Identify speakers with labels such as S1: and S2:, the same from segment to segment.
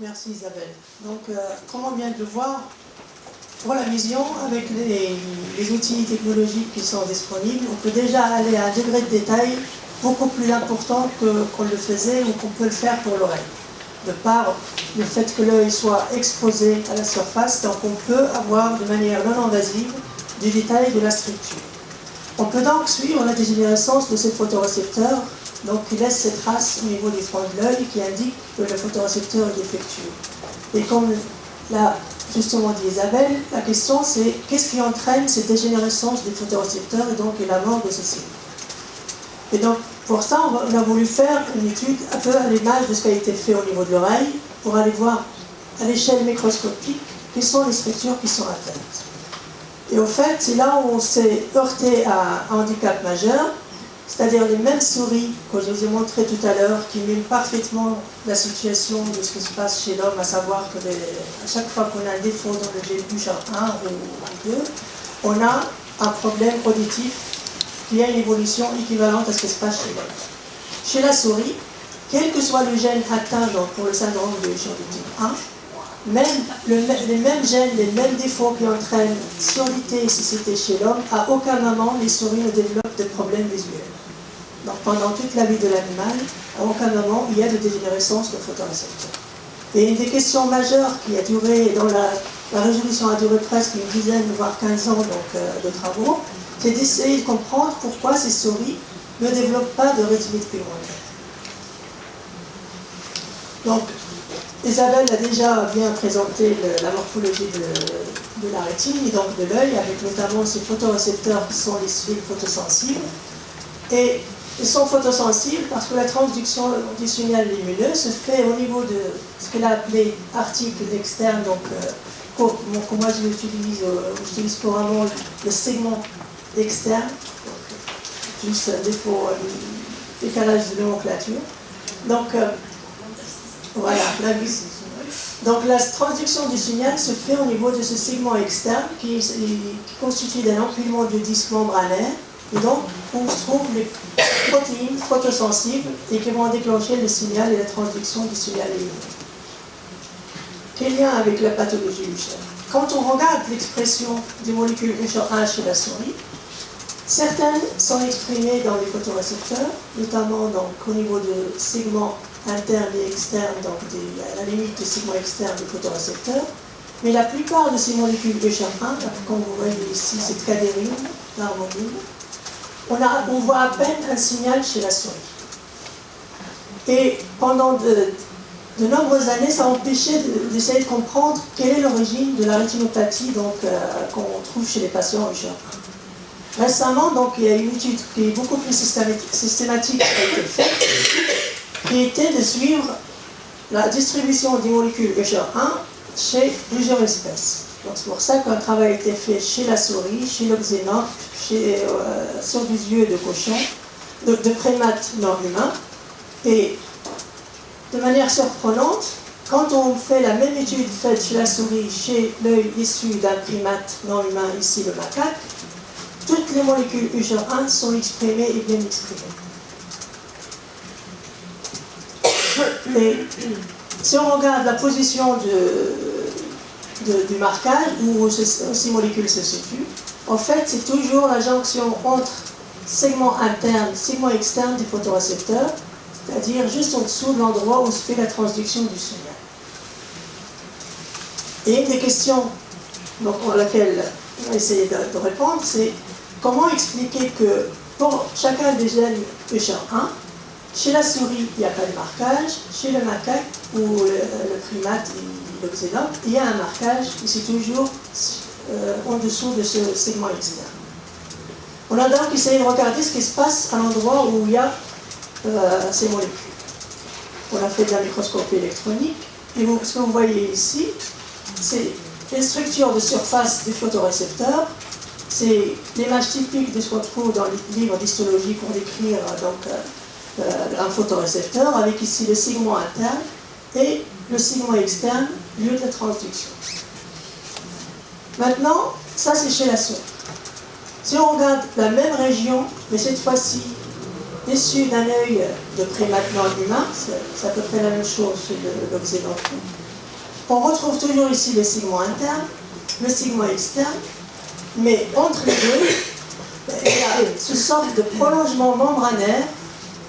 S1: Merci Isabelle. Donc, comme on vient de le voir, pour la vision, avec les outils technologiques qui sont disponibles, on peut déjà aller à un degré de détail beaucoup plus important qu'on le faisait ou qu'on peut le faire pour l'oreille. De par le fait que l'œil soit exposé à la surface, donc on peut avoir de manière non invasive du détail de la structure. On peut donc suivre la dégénérescence de ces photorécepteurs, donc qui laisse ces traces au niveau des franges de l'œil qui indiquent que le photorécepteur est défectueux. Et comme l'a justement dit Isabelle, la question c'est qu'est-ce qui entraîne cette dégénérescence des photorécepteurs et donc la mort de ces cellules. Et donc pour ça, on a voulu faire une étude un peu à l'image de ce qui a été fait au niveau de l'oreille pour aller voir à l'échelle microscopique quelles sont les structures qui sont atteintes. Et au fait, c'est là où on s'est heurté à un handicap majeur, c'est-à-dire les mêmes souris que je vous ai montré tout à l'heure, qui miment parfaitement la situation de ce qui se passe chez l'homme, à savoir que à chaque fois qu'on a un défaut dans le gène USHAR1 ou 2, on a un problème auditif qui a une évolution équivalente à ce qui se passe chez l'homme. Chez la souris, quel que soit le gène atteint pour le syndrome de USHAR de type 1, les mêmes gènes, les mêmes défauts qui entraînent surdité et cécité chez l'homme, à aucun moment les souris ne développent de problèmes visuels. Donc pendant toute la vie de l'animal, à aucun moment il y a de dégénérescence de photorécepteurs. Et une des questions majeures qui a duré, dont la résolution a duré presque une dizaine, voire 15 ans de travaux, c'est d'essayer de comprendre pourquoi ces souris ne développent pas de rétinite pigmentaire. Donc, Isabelle a déjà bien présenté la morphologie de la rétine et donc de l'œil, avec notamment ces photorécepteurs qui sont les cellules photosensibles. Et ils sont photosensibles parce que la transduction du signal lumineux se fait au niveau de ce qu'elle a appelé article externe, donc moi j'utilise couramment le segment externe, donc, juste un défaut, décalage de nomenclature. Donc, voilà, la vis. Donc la transduction du signal se fait au niveau de ce segment externe qui constitue d'un empilement de disques membranaires et donc où se trouvent les protéines photosensibles et qui vont déclencher le signal et la transduction du signal lumineux. Quel lien avec la pathologie USHAR? Quand on regarde l'expression des molécules USHAR1 chez la souris, certaines sont exprimées dans les photorécepteurs, notamment donc, au niveau de segments internes et externes, donc à la limite des segments externes des photorécepteurs. Mais la plupart de ces molécules USHAR1, comme vous voyez ici, c'est cadérine, l'harmonine, on voit à peine un signal chez la souris. Et pendant de nombreuses années, ça a empêché d'essayer de comprendre quelle est l'origine de la rétinopathie qu'on trouve chez les patients USHAR1. Récemment, donc, il y a une étude qui est beaucoup plus systématique qui a été faite, qui était de suivre la distribution des molécules USHAR1 chez plusieurs espèces. Donc c'est pour ça qu'un travail a été fait chez la souris, chez le xénope, sur des yeux de cochon, de primates non humains. Et de manière surprenante, quand on fait la même étude faite chez la souris, chez l'œil issu d'un primate non humain, ici le macaque, toutes les molécules USHAR1 sont exprimées et bien exprimées. Et si on regarde la position du marquage, où ces molécules se situent, en fait, c'est toujours la jonction entre segment interne et segment externe des photorécepteurs, c'est-à-dire juste en dessous de l'endroit où se fait la transduction du signal. Et une des questions à laquelle on va essayer de répondre, c'est comment expliquer que pour chacun des gènes USHAR1, chez la souris, il n'y a pas de marquage. Chez le macaque ou le primate et le xénope, il y a un marquage et c'est toujours en dessous de ce segment externe. On a donc essayé de regarder ce qui se passe à l'endroit où il y a ces molécules. On a fait de la microscopie électronique et ce que vous voyez ici, c'est les structures de surface des photorécepteurs. C'est l'image typique de ce qu'on trouve dans les livres d'histologie pour décrire un photorécepteur, avec ici le segment interne et le segment externe, lieu de la transduction. Maintenant, ça c'est chez la souris. Si on regarde la même région, mais cette fois-ci issue d'un œil de primate non humain, c'est à peu près la même chose chez le xénope. On retrouve toujours ici le segment interne, le segment externe, mais entre les deux, il y a ce sorte de prolongement membranaire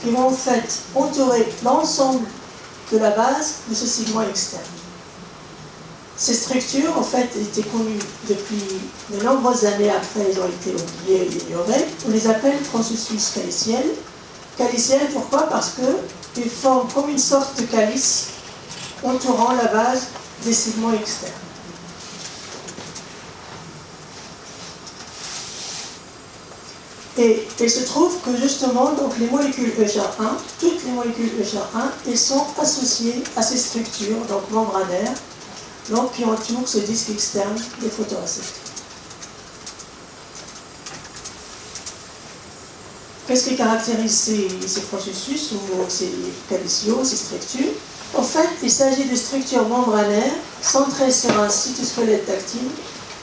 S1: qui vont en fait entourer l'ensemble de la base de ce segment externe. Ces structures, en fait, étaient connues depuis de nombreuses années après, elles ont été oubliées et ignorées. On les appelle processus caliciels. Caliciels, pourquoi? Parce qu'ils forment comme une sorte de calice entourant la base des segments externes. Et il se trouve que justement, donc, les molécules EGR1, toutes les molécules EGR1, elles sont associées à ces structures, donc membranaires, donc qui entourent ce disque externe des photorécepteurs. Qu'est-ce qui caractérise ces processus ou ces caliciaux, ces structures? En fait, il s'agit de structures membranaires centrées sur un cytosquelette tactile,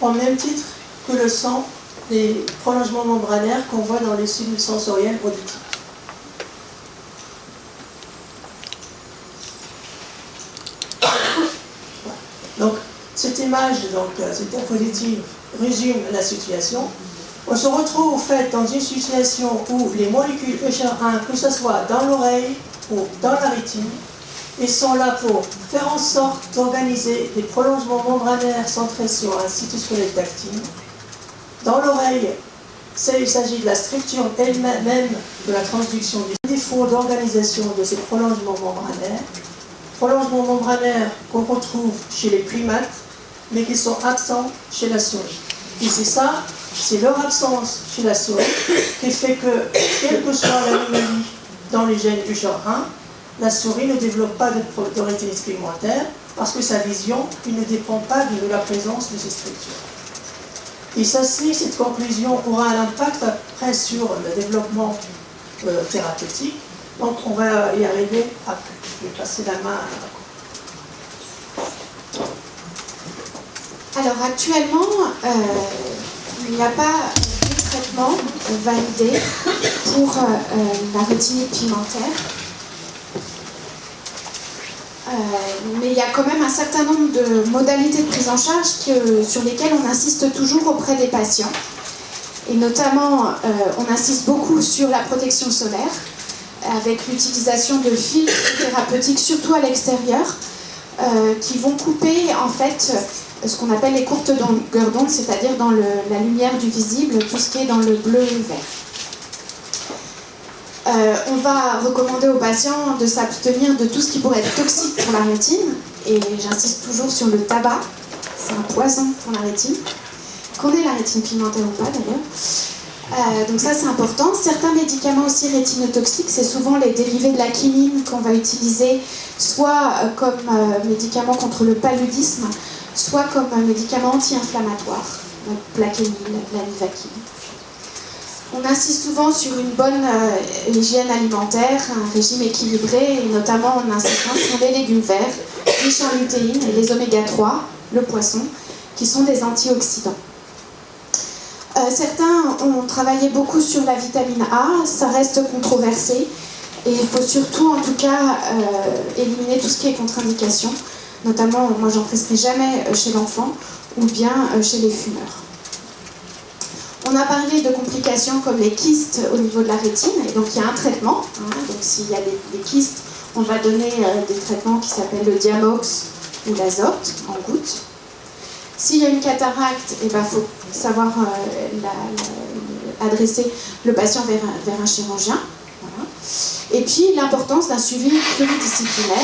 S1: au même titre que le sang, les prolongements membranaires qu'on voit dans les cellules sensorielles auditives. Donc, cette image, cette diapositive, résume la situation. On se retrouve en fait dans une situation où les molécules EGR1, que ce soit dans l'oreille ou dans la rétine, ils sont là pour faire en sorte d'organiser des prolongements membranaires centrés sur un cytosquelette tactile. Dans l'oreille, il s'agit de la structure elle-même de la transduction des défauts d'organisation de ces prolongements membranaires qu'on retrouve chez les primates, mais qui sont absents chez la souris. Et c'est leur absence chez la souris qui fait que, quelle que soit l'anomalie dans les gènes UGR1, la souris ne développe pas de rétinitis pigmentaire parce que sa vision ne dépend pas de la présence de ces structures. Et cette conclusion aura un impact après sur le développement thérapeutique. Donc on va y arriver après. Je vais passer la main à
S2: Alors actuellement, il n'y a pas de traitement validé pour la rétinite pigmentaire. Mais il y a quand même un certain nombre de modalités de prise en charge sur lesquelles on insiste toujours auprès des patients. Et notamment, on insiste beaucoup sur la protection solaire, avec l'utilisation de filtres thérapeutiques, surtout à l'extérieur, qui vont couper en fait ce qu'on appelle les courtes longueurs d'onde, c'est-à-dire dans la lumière du visible, tout ce qui est dans le bleu et le vert. On va recommander aux patients de s'abstenir de tout ce qui pourrait être toxique pour la rétine, et j'insiste toujours sur le tabac, c'est un poison pour la rétine, qu'on ait la rétine pigmentaire ou pas d'ailleurs. Donc ça c'est important. Certains médicaments aussi rétinotoxiques, c'est souvent les dérivés de la quinine qu'on va utiliser soit comme médicament contre le paludisme, soit comme médicament anti-inflammatoire, la plaquenil, la nivaquine. On insiste souvent sur une bonne hygiène alimentaire, un régime équilibré, et notamment en insistant sur les légumes verts, riches en lutéine et les oméga 3, le poisson, qui sont des antioxydants. Certains ont travaillé beaucoup sur la vitamine A, ça reste controversé, et il faut surtout en tout cas éliminer tout ce qui est contre-indication, notamment, moi j'en prescris jamais chez l'enfant ou bien chez les fumeurs. On a parlé de complications comme les kystes au niveau de la rétine, et donc il y a un traitement. Donc s'il y a des kystes, on va donner des traitements qui s'appellent le Diamox ou l'azote en gouttes. S'il y a une cataracte, il faut savoir adresser le patient vers un chirurgien. Voilà. Et puis l'importance d'un suivi pluridisciplinaire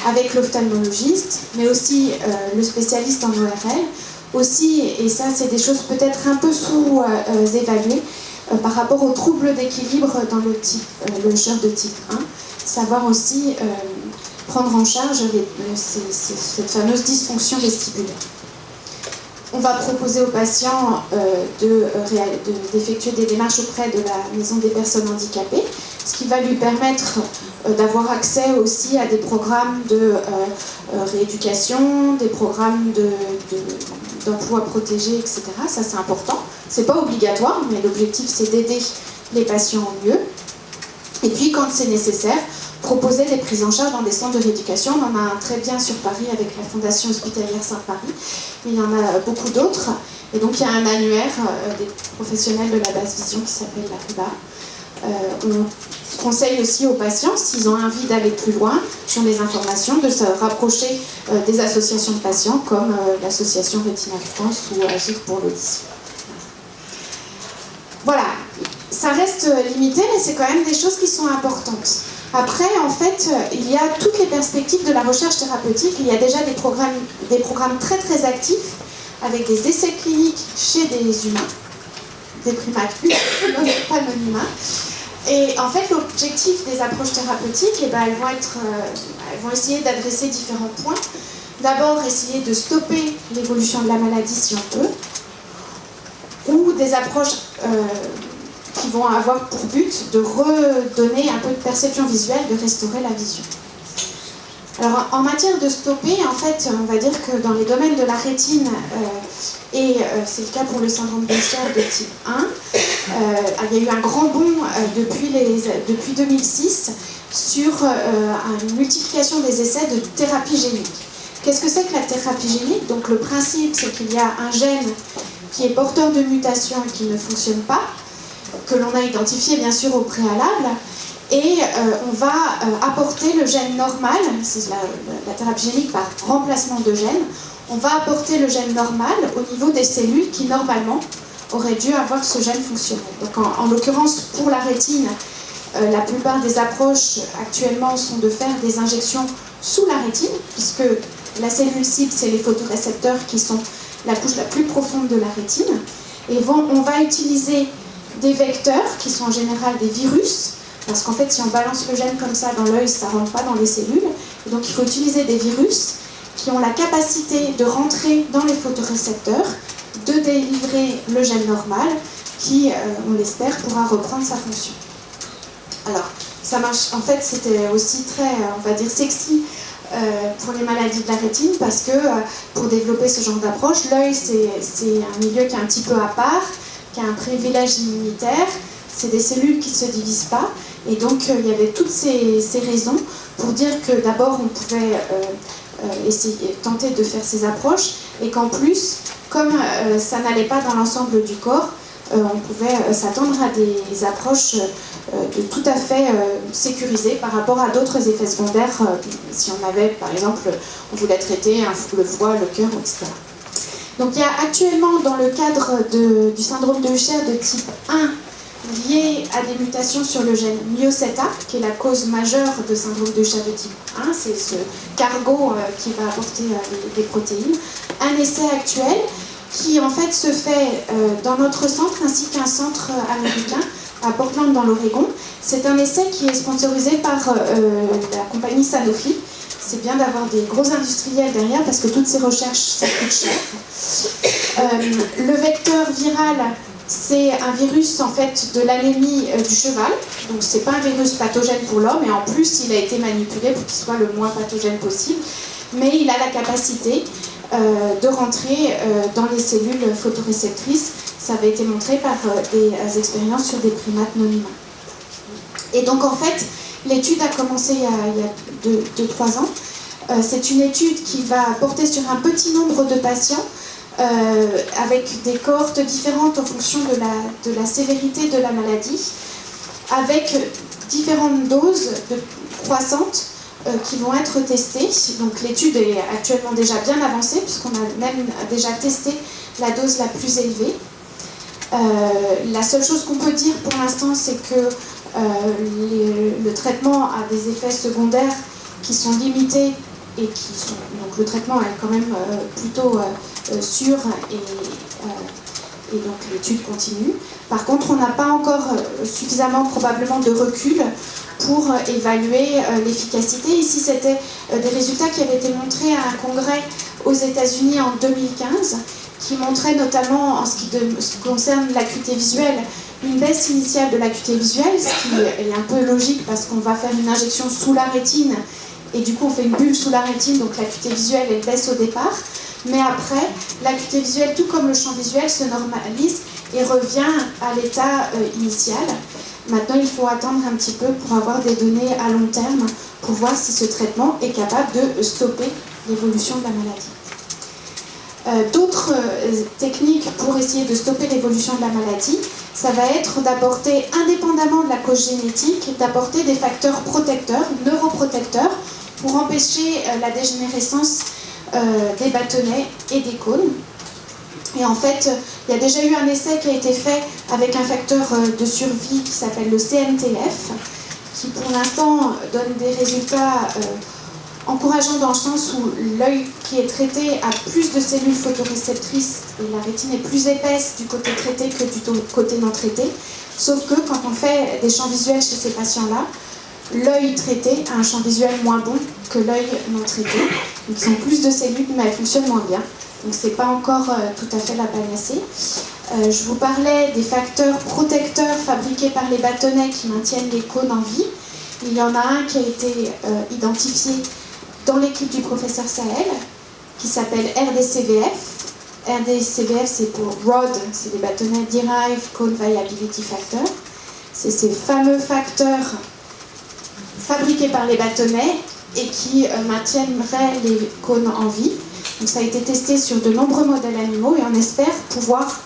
S2: avec l'ophtalmologiste, mais aussi le spécialiste en ORL. Aussi, et ça c'est des choses peut-être un peu sous-évaluées, par rapport aux troubles d'équilibre dans le Usher de type 1, savoir aussi prendre en charge cette fameuse dysfonction vestibulaire. On va proposer aux patients d'effectuer des démarches auprès de la maison des personnes handicapées, ce qui va lui permettre d'avoir accès aussi à des programmes de rééducation, des programmes d'emploi protégé, etc. Ça c'est important. C'est pas obligatoire, mais l'objectif c'est d'aider les patients au mieux. Et puis quand c'est nécessaire, proposer des prises en charge dans des centres de rééducation. On en a un très bien sur Paris avec la Fondation Hospitalière Saint-Paris, mais il y en a beaucoup d'autres. Et donc il y a un annuaire des professionnels de la basse vision qui s'appelle la RIBA. On conseille aussi aux patients, s'ils ont envie d'aller plus loin, sur les informations, de se rapprocher des associations de patients comme l'association Rétinal France ou Agir pour l'audition. Voilà, ça reste limité, mais c'est quand même des choses qui sont importantes. Après, en fait, il y a toutes les perspectives de la recherche thérapeutique. Il y a déjà des programmes très très actifs avec des essais cliniques chez des humains, des primates, pas non-humains. Et en fait, l'objectif des approches thérapeutiques, elles vont essayer d'adresser différents points. D'abord, essayer de stopper l'évolution de la maladie si on peut, ou des approches qui vont avoir pour but de redonner un peu de perception visuelle, de restaurer la vision. Alors, en matière de stopper, en fait, on va dire que dans les domaines de la rétine, et c'est le cas pour le syndrome de Usher de type 1, il y a eu un grand bond depuis 2006 sur une multiplication des essais de thérapie génique. Qu'est-ce que c'est que la thérapie génique? Donc le principe, c'est qu'il y a un gène qui est porteur de mutation et qui ne fonctionne pas, que l'on a identifié bien sûr au préalable, et on va apporter le gène normal, c'est la thérapie génique par remplacement de gène, on va apporter le gène normal au niveau des cellules qui normalement auraient dû avoir ce gène fonctionnel. Donc en l'occurrence pour la rétine, la plupart des approches actuellement sont de faire des injections sous la rétine, puisque la cellule cible, c'est les photorécepteurs qui sont la couche la plus profonde de la rétine. Et on va utiliser des vecteurs qui sont en général des virus, parce qu'en fait si on balance le gène comme ça dans l'œil, ça ne rentre pas dans les cellules. Et donc il faut utiliser des virus qui ont la capacité de rentrer dans les photorécepteurs, de délivrer le gène normal, qui, on l'espère, pourra reprendre sa fonction. Alors, ça marche, en fait, c'était aussi très, on va dire, sexy pour les maladies de la rétine, parce que pour développer ce genre d'approche, l'œil, c'est un milieu qui est un petit peu à part, qui a un privilège immunitaire, c'est des cellules qui ne se divisent pas, et donc il y avait toutes ces raisons pour dire que d'abord, on pouvait tenter de faire ces approches, et qu'en plus, comme ça n'allait pas dans l'ensemble du corps, on pouvait s'attendre à des approches tout à fait sécurisées par rapport à d'autres effets secondaires, si on avait, par exemple, on voulait traiter le foie, le cœur, etc. Donc il y a actuellement, dans le cadre du syndrome de Usher de type 1, lié à des mutations sur le gène MYO7A, qui est la cause majeure de syndrome de Usher de type 1, c'est ce cargo qui va apporter des protéines, un essai actuel qui en fait se fait dans notre centre ainsi qu'un centre américain à Portland dans l'Oregon. C'est un essai qui est sponsorisé par la compagnie Sanofi. C'est bien d'avoir des gros industriels derrière parce que toutes ces recherches, ça coûte cher. Le vecteur viral, c'est un virus en fait de l'anémie du cheval. Donc c'est pas un virus pathogène pour l'homme et en plus il a été manipulé pour qu'il soit le moins pathogène possible. Mais il a la capacité de rentrer dans les cellules photoréceptrices. Ça avait été montré par des expériences sur des primates non humains. Et donc en fait, l'étude a commencé il y a 2-3 ans. C'est une étude qui va porter sur un petit nombre de patients avec des cohortes différentes en fonction de la sévérité de la maladie, avec différentes doses croissantes qui vont être testées. Donc l'étude est actuellement déjà bien avancée puisqu'on a même déjà testé la dose la plus élevée. La seule chose qu'on peut dire pour l'instant, c'est que le traitement a des effets secondaires qui sont limités et donc le traitement est quand même plutôt sûr et donc l'étude continue. Par contre, on n'a pas encore suffisamment probablement de recul pour évaluer l'efficacité. Ici, c'était des résultats qui avaient été montrés à un congrès aux États-Unis en 2015, qui montrait notamment en ce qui concerne l'acuité visuelle, une baisse initiale de l'acuité visuelle, ce qui est un peu logique parce qu'on va faire une injection sous la rétine et du coup on fait une bulle sous la rétine, donc l'acuité visuelle elle baisse au départ, mais après l'acuité visuelle tout comme le champ visuel se normalise et revient à l'état initial. Maintenant, il faut attendre un petit peu pour avoir des données à long terme pour voir si ce traitement est capable de stopper l'évolution de la maladie. D'autres techniques pour essayer de stopper l'évolution de la maladie, ça va être d'apporter, indépendamment de la cause génétique, d'apporter des facteurs protecteurs, neuroprotecteurs, pour empêcher la dégénérescence des bâtonnets et des cônes. Et en fait, il y a déjà eu un essai qui a été fait avec un facteur de survie qui s'appelle le CNTF, qui pour l'instant donne des résultats encourageants dans le sens où l'œil qui est traité a plus de cellules photoréceptrices et la rétine est plus épaisse du côté traité que du côté non traité. Sauf que quand on fait des champs visuels chez ces patients-là, l'œil traité a un champ visuel moins bon que l'œil non traité. Donc ils ont plus de cellules mais elles fonctionnent moins bien. Donc ce n'est pas encore tout à fait la panacée. Je vous parlais des facteurs protecteurs fabriqués par les bâtonnets qui maintiennent les cônes en vie. Il y en a un qui a été identifié dans l'équipe du professeur Sahel, qui s'appelle RDCVF. RDCVF, c'est pour ROD, c'est les bâtonnets Derived Cone Viability Factor. C'est ces fameux facteurs fabriqués par les bâtonnets et qui maintiendraient les cônes en vie. Donc ça a été testé sur de nombreux modèles animaux et on espère pouvoir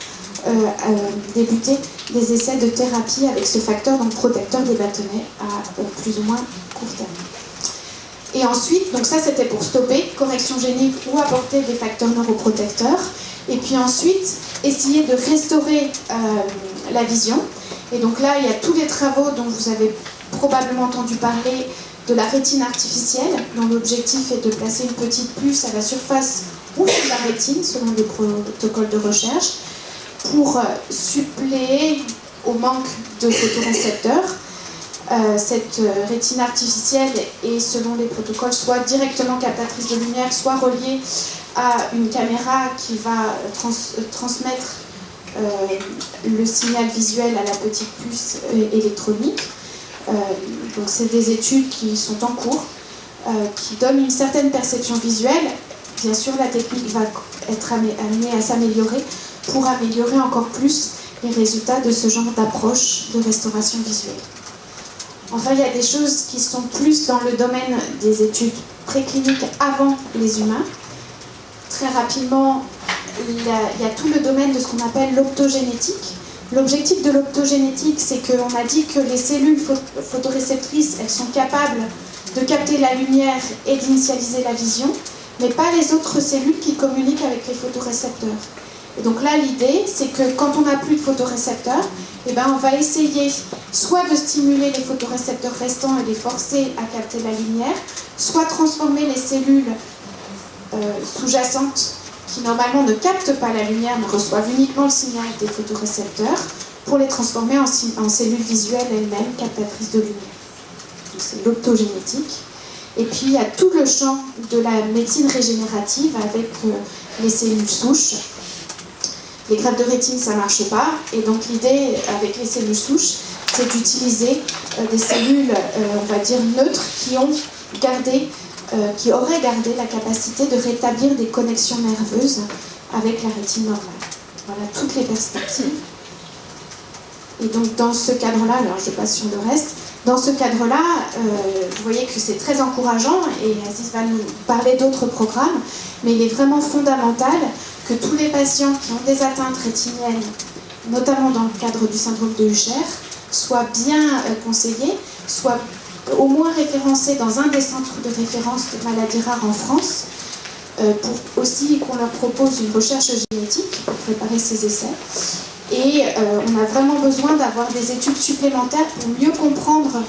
S2: débuter des essais de thérapie avec ce facteur donc protecteur des bâtonnets à plus ou moins court terme. Et ensuite, donc ça c'était pour stopper, correction génique ou apporter des facteurs neuroprotecteurs. Et puis ensuite, essayer de restaurer la vision. Et donc là, il y a tous les travaux dont vous avez probablement entendu parler de la rétine artificielle, dont l'objectif est de placer une petite puce à la surface ou sous la rétine, selon des protocoles de recherche, pour suppléer au manque de photorécepteurs. Cette rétine artificielle est, selon les protocoles, soit directement captatrice de lumière, soit reliée à une caméra qui va transmettre le signal visuel à la petite puce électronique. Donc c'est des études qui sont en cours, qui donnent une certaine perception visuelle. Bien sûr, la technique va être amenée à s'améliorer pour améliorer encore plus les résultats de ce genre d'approche de restauration visuelle. Enfin, il y a des choses qui sont plus dans le domaine des études précliniques avant les humains. Très rapidement, il y a tout le domaine de ce qu'on appelle l'optogénétique. L'objectif de l'optogénétique, c'est qu'on a dit que les cellules photoréceptrices, elles sont capables de capter la lumière et d'initialiser la vision, mais pas les autres cellules qui communiquent avec les photorécepteurs. Et donc là, l'idée, c'est que quand on n'a plus de photorécepteurs, eh ben, on va essayer soit de stimuler les photorécepteurs restants et les forcer à capter la lumière, soit transformer les cellules sous-jacentes qui normalement ne captent pas la lumière mais reçoivent uniquement le signal des photorécepteurs pour les transformer en cellules visuelles elles-mêmes captatrices de lumière. C'est l'optogénétique. Et puis il y a tout le champ de la médecine régénérative avec les cellules souches. Les greffes de rétine, ça ne marche pas. Et donc l'idée avec les cellules souches, c'est d'utiliser des cellules, on va dire, neutres qui auraient gardé la capacité de rétablir des connexions nerveuses avec la rétine normale. Voilà toutes les perspectives. Et donc dans ce cadre-là, alors je passe sur le reste, dans ce cadre-là, vous voyez que c'est très encourageant et Aziz va nous parler d'autres programmes, mais il est vraiment fondamental que tous les patients qui ont des atteintes rétiniennes, notamment dans le cadre du syndrome de Usher, soient bien conseillés, soient au moins référencés dans un des centres de référence de maladies rares en France, pour aussi qu'on leur propose une recherche génétique pour préparer ces essais. Et on a vraiment besoin d'avoir des études supplémentaires pour mieux comprendre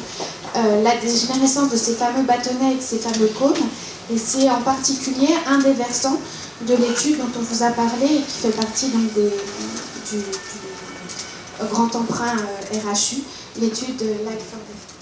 S2: la dégénérescence de ces fameux bâtonnets et de ces fameux cônes. Et c'est en particulier un des versants de l'étude dont on vous a parlé et qui fait partie donc du grand emprunt RHU, l'étude Light for Death.